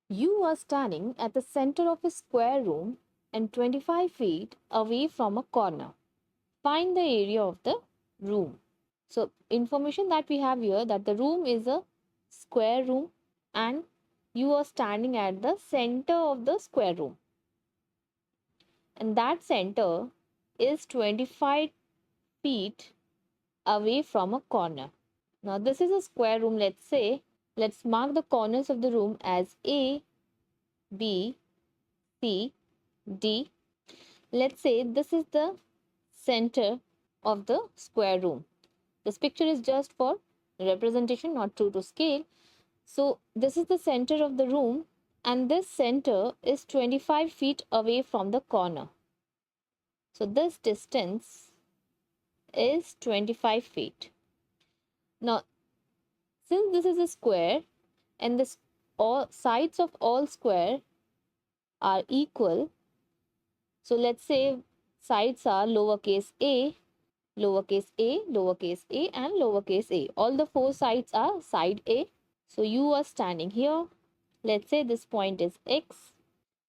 You are standing at the center of a square room and 25 feet away from a corner. Find the area of the room. So, information that we have here, that the room is a square room and you are standing at the center of the square room. And that center is 25 feet away from a corner. Now, this is a square room. Let's mark the corners of the room as A, B, C, D. Let's say this is the center of the square room. This picture is just for representation, not true to scale. So this is the center of the room and this center is 25 feet away from the corner. So this distance is 25 feet. Now, since this is a square and this all sides of all square are equal, so let's say sides are lowercase a, lowercase a, lowercase a, and lowercase a. All the four sides are side A. So you are standing here. Let's say this point is X.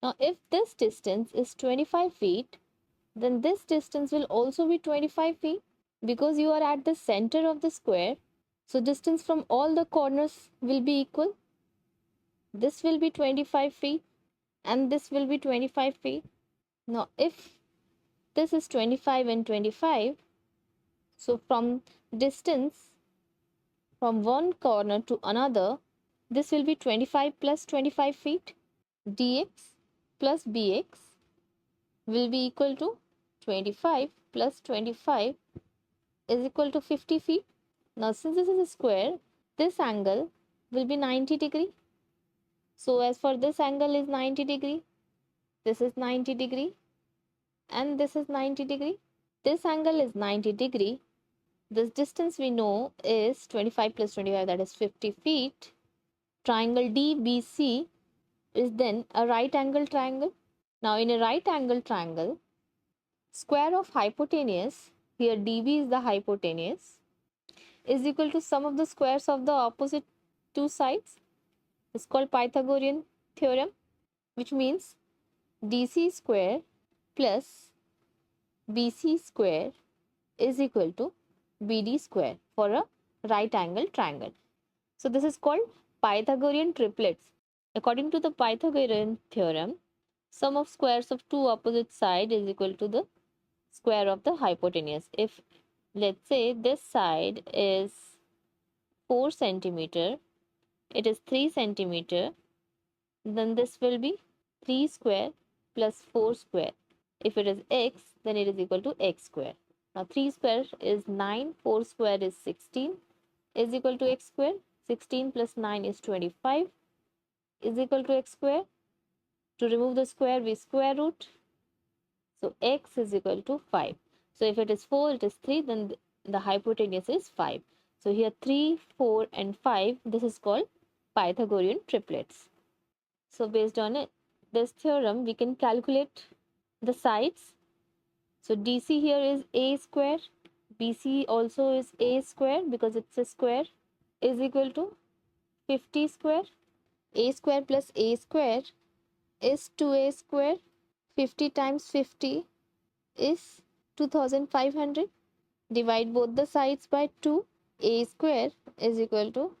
Now, if this distance is 25 feet, then this distance will also be 25 feet because you are at the center of the square. So, distance from all the corners will be equal. This will be 25 feet and this will be 25 feet. Now, if this is 25 and 25, so from distance from one corner to another, this will be 25 plus 25 feet. Dx plus bx will be equal to 25 plus 25 is equal to 50 feet. Now, since this is a square, this angle will be 90 degree. So, as for this angle is 90 degree, this is 90 degree, and this is 90 degree. This angle is 90 degree. This distance we know is 25 plus 25, that is 50 feet. Triangle DBC is then a right angle triangle. Now, in a right angle triangle, square of hypotenuse, here DB is the hypotenuse, is equal to sum of the squares of the opposite two sides. It's called Pythagorean theorem, which means DC square plus BC square is equal to BD square for a right angle triangle. So this is called Pythagorean triplets. According to the Pythagorean theorem, sum of squares of two opposite sides is equal to the square of the hypotenuse. If let's say this side is 4 centimeter, it is 3 centimeter, then this will be 3 square plus 4 square. If it is x, then it is equal to x square. Now 3 square is 9, 4 square is 16 is equal to x square. 16 plus 9 is 25 is equal to x square. To remove the square, we square root. So x is equal to 5. So if it is 4, it is 3, then the hypotenuse is 5. So here 3, 4 and 5, this is called Pythagorean triplets. So based on this theorem, we can calculate the sides. So DC here is a square, BC also is a square because it's a square, is equal to 50 square. A square plus a square is 2a square. 50 times 50 is 2500. Divide both the sides by 2. A square is equal to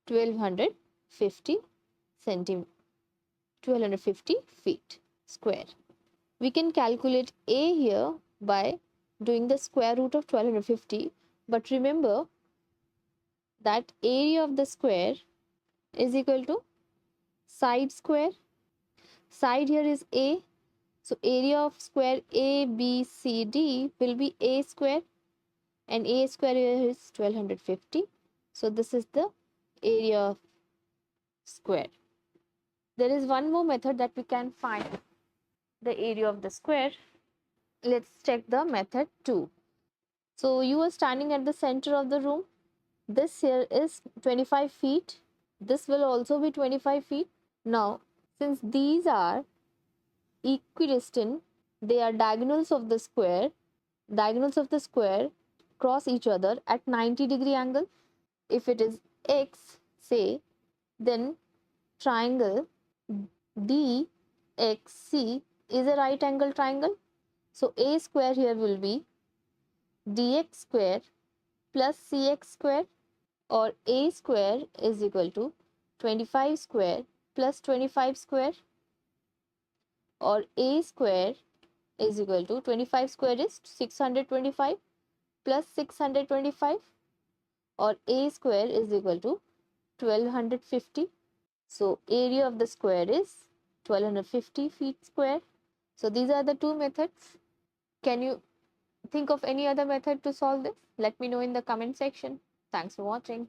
1250 centimeters. 1250 feet square. We can calculate A here by doing the square root of 1250, but remember that area of the square is equal to side square. Side here is A, so area of square ABCD will be A square, and A square here is 1250. So this is the area of square. There is one more method that we can find the area of the square. Let's check the method 2. So you are standing at the center of the room. This here is 25 feet. This will also be 25 feet. Now, since these are equidistant, they are diagonals of the square. Diagonals of the square cross each other at 90-degree angle. If it is x, say, then triangle DXC is a right angle triangle. So A square here will be DX square plus CX square, or A square is equal to 25 square plus 25 square, or A square is equal to 25 square is 625 plus 625, or A square is equal to 1250. So area of the square is 1250 feet square. So these are the two methods. Can you think of any other method to solve this? Let me know in the comment section. Thanks for watching.